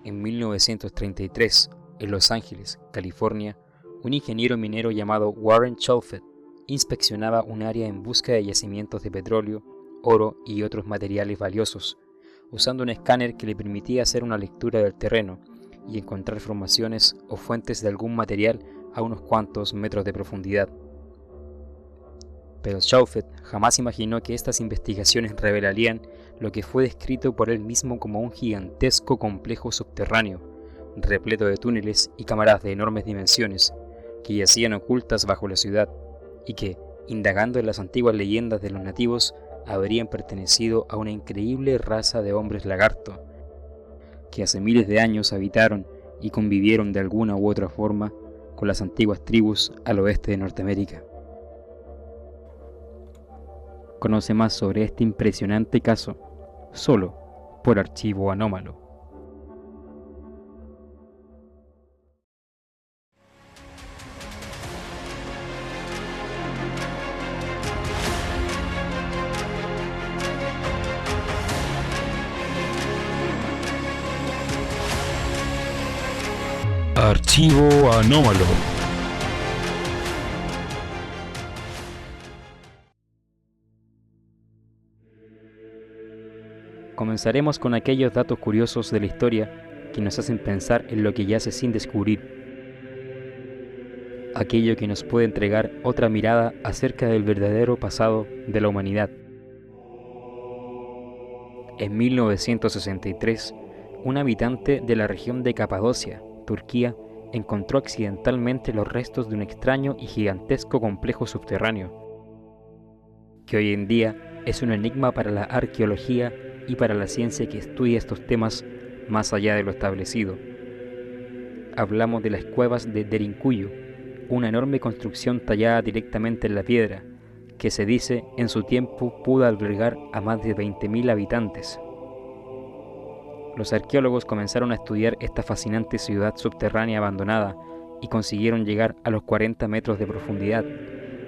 En 1933, en Los Ángeles, California, un ingeniero minero llamado Warren Cholfet inspeccionaba un área en busca de yacimientos de petróleo, oro y otros materiales valiosos, usando un escáner que le permitía hacer una lectura del terreno y encontrar formaciones o fuentes de algún material a unos cuantos metros de profundidad. Pero Cholfet jamás imaginó que estas investigaciones revelarían lo que fue descrito por él mismo como un gigantesco complejo subterráneo, repleto de túneles y cámaras de enormes dimensiones, que yacían ocultas bajo la ciudad, y que, indagando en las antiguas leyendas de los nativos, habrían pertenecido a una increíble raza de hombres lagarto, que hace miles de años habitaron y convivieron de alguna u otra forma con las antiguas tribus al oeste de Norteamérica. Conoce más sobre este impresionante caso solo por Archivo Anómalo. Archivo Anómalo. Comenzaremos con aquellos datos curiosos de la historia que nos hacen pensar en lo que yace sin descubrir, aquello que nos puede entregar otra mirada acerca del verdadero pasado de la humanidad. En 1963, un habitante de la región de Capadocia, Turquía, encontró accidentalmente los restos de un extraño y gigantesco complejo subterráneo, que hoy en día es un enigma para la arqueología y para la ciencia que estudia estos temas más allá de lo establecido. Hablamos de las cuevas de Derinkuyu, una enorme construcción tallada directamente en la piedra, que se dice en su tiempo pudo albergar a más de 20.000 habitantes. Los arqueólogos comenzaron a estudiar esta fascinante ciudad subterránea abandonada y consiguieron llegar a los 40 metros de profundidad,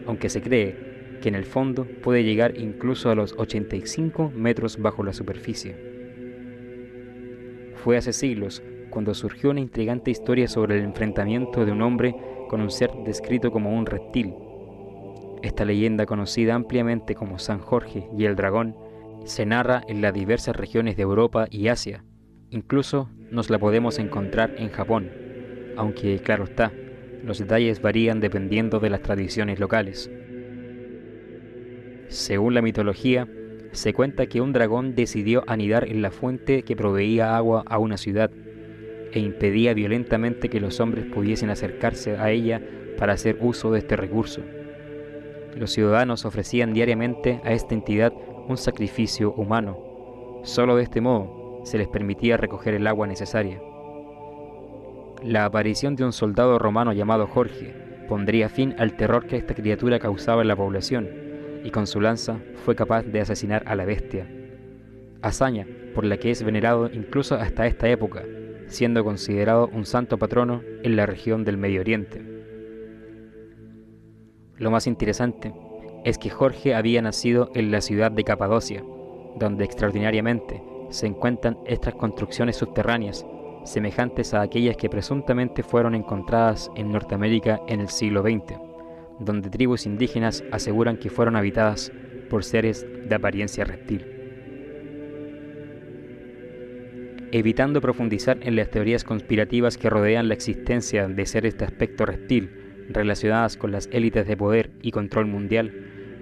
aunque se cree que en el fondo puede llegar incluso a los 85 metros bajo la superficie. Fue hace siglos cuando surgió una intrigante historia sobre el enfrentamiento de un hombre con un ser descrito como un reptil. Esta leyenda, conocida ampliamente como San Jorge y el Dragón, se narra en las diversas regiones de Europa y Asia. Incluso nos la podemos encontrar en Japón, aunque claro está, los detalles varían dependiendo de las tradiciones locales. Según la mitología, se cuenta que un dragón decidió anidar en la fuente que proveía agua a una ciudad e impedía violentamente que los hombres pudiesen acercarse a ella para hacer uso de este recurso. Los ciudadanos ofrecían diariamente a esta entidad un sacrificio humano. Solo de este modo se les permitía recoger el agua necesaria. La aparición de un soldado romano llamado Jorge pondría fin al terror que esta criatura causaba en la población, y con su lanza fue capaz de asesinar a la bestia, hazaña por la que es venerado incluso hasta esta época, siendo considerado un santo patrono en la región del Medio Oriente. Lo más interesante es que Jorge había nacido en la ciudad de Capadocia, donde extraordinariamente se encuentran estas construcciones subterráneas, semejantes a aquellas que presuntamente fueron encontradas en Norteamérica en el siglo XX, donde tribus indígenas aseguran que fueron habitadas por seres de apariencia reptil. Evitando profundizar en las teorías conspirativas que rodean la existencia de seres de aspecto reptil relacionadas con las élites de poder y control mundial,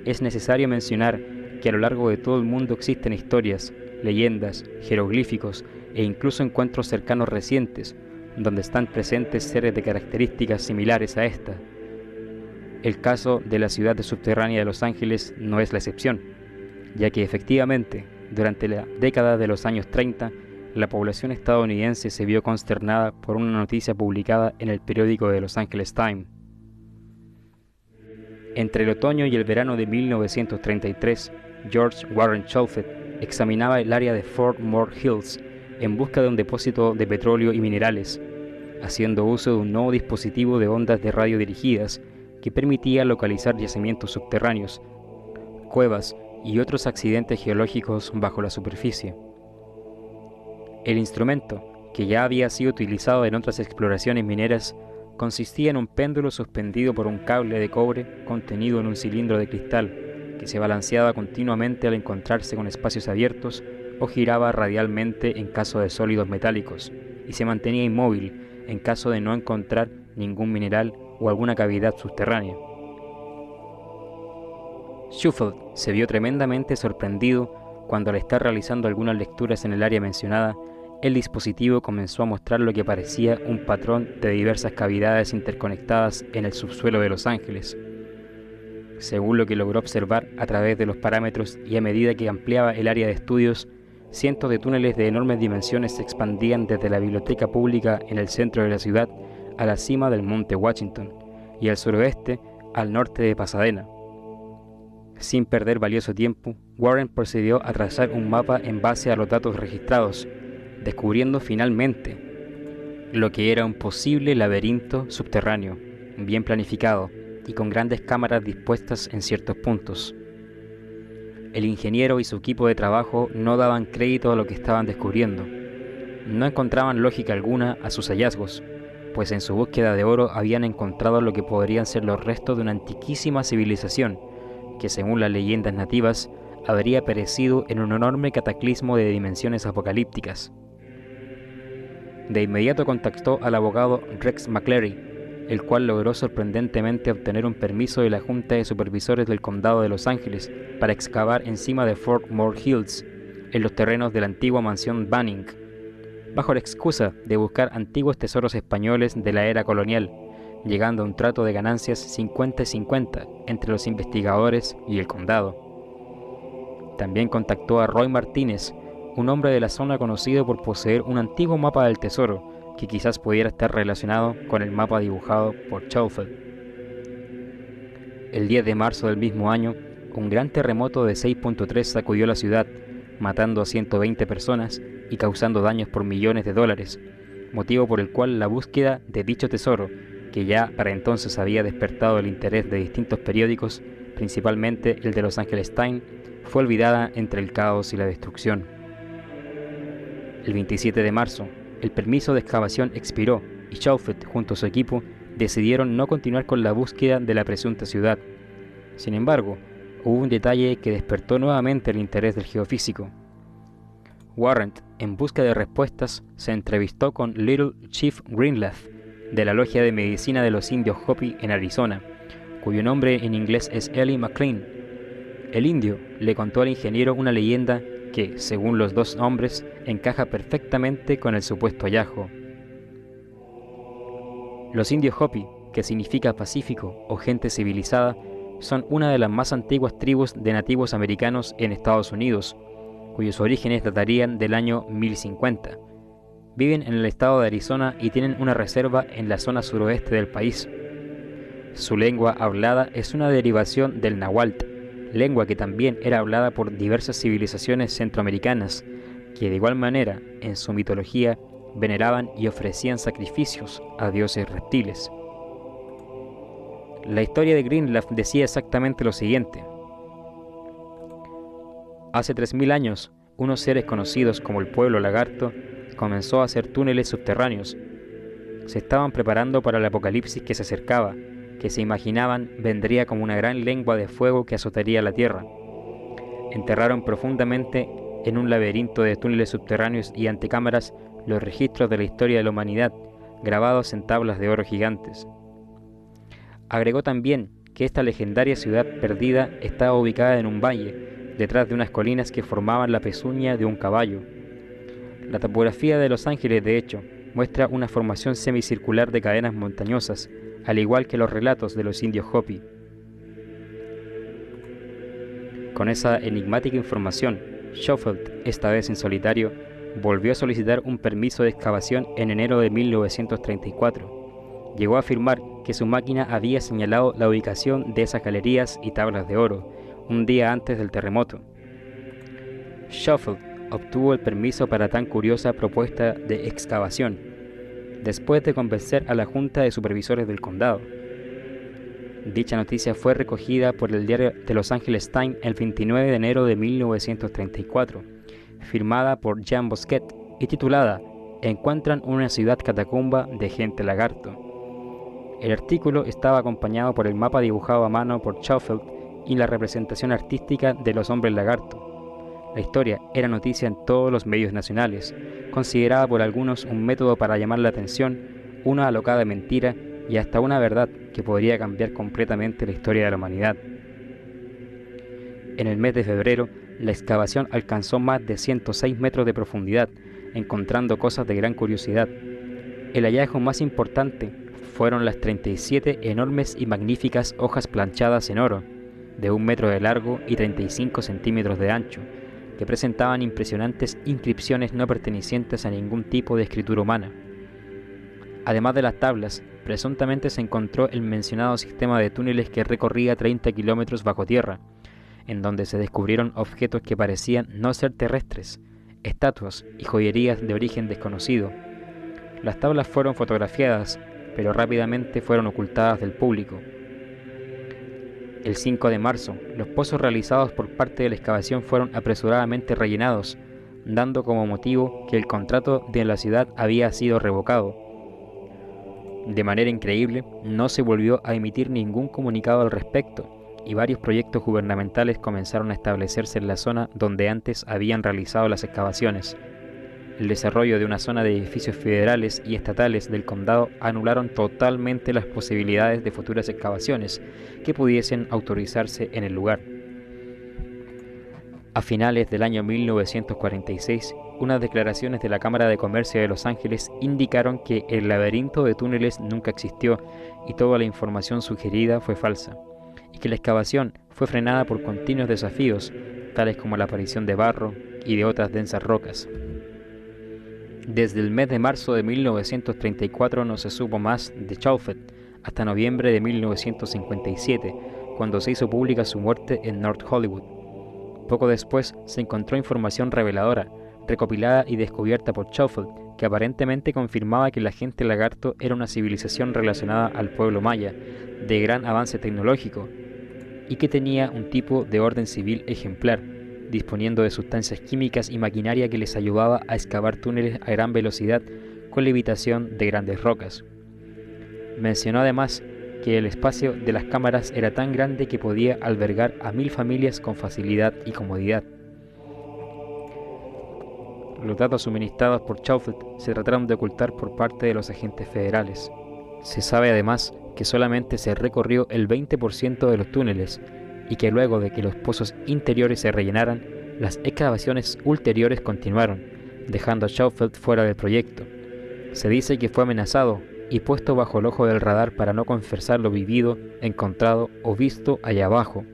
es necesario mencionar que a lo largo de todo el mundo existen historias, leyendas, jeroglíficos e incluso encuentros cercanos recientes, donde están presentes seres de características similares a esta. El caso de la ciudad subterránea de Los Ángeles no es la excepción, ya que efectivamente, durante la década de los años 30, la población estadounidense se vio consternada por una noticia publicada en el periódico The Los Angeles Times. Entre el otoño y el verano de 1933, George Warren Cholfet examinaba el área de Fort Moore Hills en busca de un depósito de petróleo y minerales, haciendo uso de un nuevo dispositivo de ondas de radio dirigidas que permitía localizar yacimientos subterráneos, cuevas y otros accidentes geológicos bajo la superficie. El instrumento, que ya había sido utilizado en otras exploraciones mineras, consistía en un péndulo suspendido por un cable de cobre contenido en un cilindro de cristal, que se balanceaba continuamente al encontrarse con espacios abiertos o giraba radialmente en caso de sólidos metálicos, y se mantenía inmóvil en caso de no encontrar ningún mineral o alguna cavidad subterránea. Schofield se vio tremendamente sorprendido cuando, al estar realizando algunas lecturas en el área mencionada, el dispositivo comenzó a mostrar lo que parecía un patrón de diversas cavidades interconectadas en el subsuelo de Los Ángeles. Según lo que logró observar a través de los parámetros y a medida que ampliaba el área de estudios, cientos de túneles de enormes dimensiones se expandían desde la biblioteca pública en el centro de la ciudad a la cima del monte Washington y al suroeste al norte de Pasadena. Sin perder valioso tiempo, Warren procedió a trazar un mapa en base a los datos registrados, descubriendo finalmente lo que era un posible laberinto subterráneo, bien planificado y con grandes cámaras dispuestas en ciertos puntos. El ingeniero y su equipo de trabajo no daban crédito a lo que estaban descubriendo. No encontraban lógica alguna a sus hallazgos, pues en su búsqueda de oro habían encontrado lo que podrían ser los restos de una antiquísima civilización que, según las leyendas nativas, habría perecido en un enorme cataclismo de dimensiones apocalípticas. De inmediato contactó al abogado Rex McCleary, el cual logró sorprendentemente obtener un permiso de la Junta de Supervisores del Condado de Los Ángeles para excavar encima de Fort Moore Hills, en los terrenos de la antigua mansión Banning, bajo la excusa de buscar antiguos tesoros españoles de la era colonial, llegando a un trato de ganancias 50-50 entre los investigadores y el condado. También contactó a Roy Martínez, un hombre de la zona conocido por poseer un antiguo mapa del tesoro que quizás pudiera estar relacionado con el mapa dibujado por Schofield. El 10 de marzo del mismo año, un gran terremoto de 6.3 sacudió la ciudad, matando a 120 personas y causando daños por millones de dólares, motivo por el cual la búsqueda de dicho tesoro, que ya para entonces había despertado el interés de distintos periódicos, principalmente el de Los Angeles Times, fue olvidada entre el caos y la destrucción. El 27 de marzo, el permiso de excavación expiró y Schofield, junto a su equipo, decidieron no continuar con la búsqueda de la presunta ciudad. Sin embargo, hubo un detalle que despertó nuevamente el interés del geofísico. Warren, en busca de respuestas, se entrevistó con Little Chief Greenleaf, de la Logia de Medicina de los Indios Hopi en Arizona, cuyo nombre en inglés es Eli McLean. El indio le contó al ingeniero una leyenda que, según los dos hombres, encaja perfectamente con el supuesto hallazgo. Los indios Hopi, que significa pacífico o gente civilizada, son una de las más antiguas tribus de nativos americanos en Estados Unidos, cuyos orígenes datarían del año 1050. Viven en el estado de Arizona y tienen una reserva en la zona suroeste del país. Su lengua hablada es una derivación del náhuatl, lengua que también era hablada por diversas civilizaciones centroamericanas, que de igual manera, en su mitología, veneraban y ofrecían sacrificios a dioses reptiles. La historia de Greenleaf decía exactamente lo siguiente. Hace 3000 años, unos seres conocidos como el pueblo lagarto comenzó a hacer túneles subterráneos. Se estaban preparando para el apocalipsis que se acercaba, que se imaginaban vendría como una gran lengua de fuego que azotaría la tierra. Enterraron profundamente en un laberinto de túneles subterráneos y antecámaras los registros de la historia de la humanidad, grabados en tablas de oro gigantes. Agregó también que esta legendaria ciudad perdida estaba ubicada en un valle, detrás de unas colinas que formaban la pezuña de un caballo. La topografía de Los Ángeles, de hecho, muestra una formación semicircular de cadenas montañosas, al igual que los relatos de los indios Hopi. Con esa enigmática información, Schofield, esta vez en solitario, volvió a solicitar un permiso de excavación en enero de 1934. Llegó a afirmar que su máquina había señalado la ubicación de esas galerías y tablas de oro un día antes del terremoto. Schofield obtuvo el permiso para tan curiosa propuesta de excavación, después de convencer a la Junta de Supervisores del Condado. Dicha noticia fue recogida por el diario de Los Angeles Times el 29 de enero de 1934, firmada por Jean Bosquet y titulada encuentran una ciudad catacumba de gente lagarto. El artículo estaba acompañado por el mapa dibujado a mano por Schofield y la representación artística de los hombres lagarto. La historia era noticia en todos los medios nacionales, considerada por algunos un método para llamar la atención, una alocada mentira y hasta una verdad que podría cambiar completamente la historia de la humanidad. En el mes de febrero, la excavación alcanzó más de 106 metros de profundidad, encontrando cosas de gran curiosidad. El hallazgo más importante fueron las 37 enormes y magníficas hojas planchadas en oro, de 1 metro de largo y 35 centímetros de ancho, que presentaban impresionantes inscripciones no pertenecientes a ningún tipo de escritura humana. Además de las tablas, presuntamente se encontró el mencionado sistema de túneles que recorría 30 kilómetros bajo tierra, en donde se descubrieron objetos que parecían no ser terrestres, estatuas y joyerías de origen desconocido. Las tablas fueron fotografiadas, pero rápidamente fueron ocultadas del público. El 5 de marzo, los pozos realizados por parte de la excavación fueron apresuradamente rellenados, dando como motivo que el contrato de la ciudad había sido revocado. De manera increíble, no se volvió a emitir ningún comunicado al respecto, y varios proyectos gubernamentales comenzaron a establecerse en la zona donde antes habían realizado las excavaciones. El desarrollo de una zona de edificios federales y estatales del condado anularon totalmente las posibilidades de futuras excavaciones que pudiesen autorizarse en el lugar. A finales del año 1946, unas declaraciones de la Cámara de Comercio de Los Ángeles indicaron que el laberinto de túneles nunca existió y toda la información sugerida fue falsa, y que la excavación fue frenada por continuos desafíos, tales como la aparición de barro y de otras densas rocas. Desde el mes de marzo de 1934 no se supo más de Schofield hasta noviembre de 1957, cuando se hizo pública su muerte en North Hollywood. Poco después se encontró información reveladora, recopilada y descubierta por Schofield, que aparentemente confirmaba que la gente lagarto era una civilización relacionada al pueblo maya, de gran avance tecnológico, y que tenía un tipo de orden civil ejemplar, disponiendo de sustancias químicas y maquinaria que les ayudaba a excavar túneles a gran velocidad con levitación de grandes rocas. Mencionó además que el espacio de las cámaras era tan grande que podía albergar a 1000 familias con facilidad y comodidad. Los datos suministrados por Schofield se trataron de ocultar por parte de los agentes federales. Se sabe además que solamente se recorrió el 20% de los túneles y que luego de que los pozos interiores se rellenaran, las excavaciones ulteriores continuaron, dejando a Schofield fuera del proyecto. Se dice que fue amenazado y puesto bajo el ojo del radar para no confesar lo vivido, encontrado o visto allá abajo.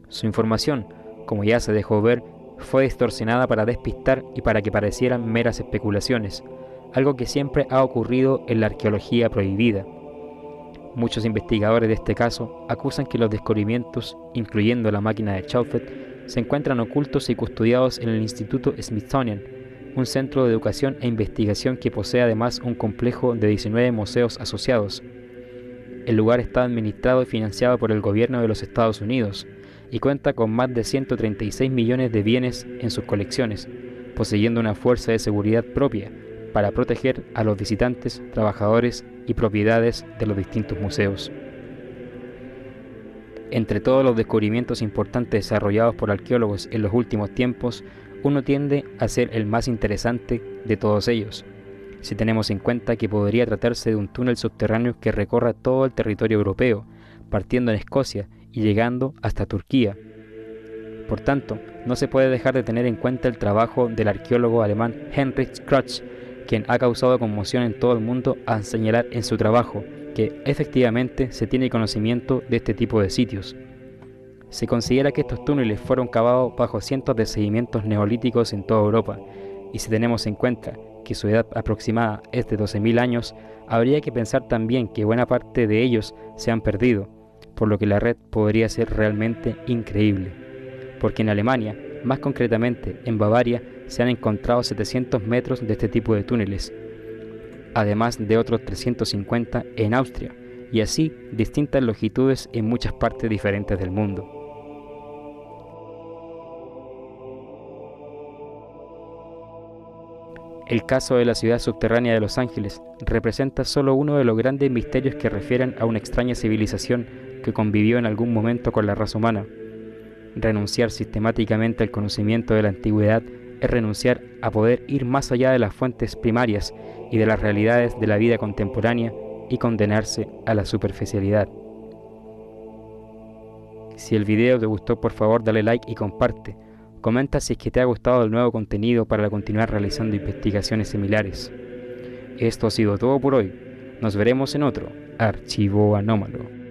Su información, como ya se dejó ver, fue distorsionada para despistar y para que parecieran meras especulaciones, algo que siempre ha ocurrido en la arqueología prohibida. Muchos investigadores de este caso acusan que los descubrimientos, incluyendo la máquina de Schofield, se encuentran ocultos y custodiados en el Instituto Smithsonian, un centro de educación e investigación que posee además un complejo de 19 museos asociados. El lugar está administrado y financiado por el gobierno de los Estados Unidos y cuenta con más de 136 millones de bienes en sus colecciones, poseyendo una fuerza de seguridad propia para proteger a los visitantes, trabajadores y propiedades de los distintos museos. Entre todos los descubrimientos importantes desarrollados por arqueólogos en los últimos tiempos, uno tiende a ser el más interesante de todos ellos, si tenemos en cuenta que podría tratarse de un túnel subterráneo que recorra todo el territorio europeo, partiendo en Escocia y llegando hasta Turquía. Por tanto, no se puede dejar de tener en cuenta el trabajo del arqueólogo alemán Heinrich Krauss, quien ha causado conmoción en todo el mundo al señalar en su trabajo que efectivamente se tiene conocimiento de este tipo de sitios. Se considera que estos túneles fueron cavados bajo cientos de sedimentos neolíticos en toda Europa, y si tenemos en cuenta que su edad aproximada es de 12.000 años, habría que pensar también que buena parte de ellos se han perdido, por lo que la red podría ser realmente increíble. Porque en Alemania, más concretamente en Bavaria, se han encontrado 700 metros de este tipo de túneles, además de otros 350 en Austria, y así distintas longitudes en muchas partes diferentes del mundo. El caso de la ciudad subterránea de Los Ángeles representa solo uno de los grandes misterios que refieren a una extraña civilización que convivió en algún momento con la raza humana. Renunciar sistemáticamente al conocimiento de la antigüedad es renunciar a poder ir más allá de las fuentes primarias y de las realidades de la vida contemporánea y condenarse a la superficialidad. Si el video te gustó, por favor dale like y comparte. Comenta si es que te ha gustado el nuevo contenido para continuar realizando investigaciones similares. Esto ha sido todo por hoy. Nos veremos en otro Archivo Anómalo.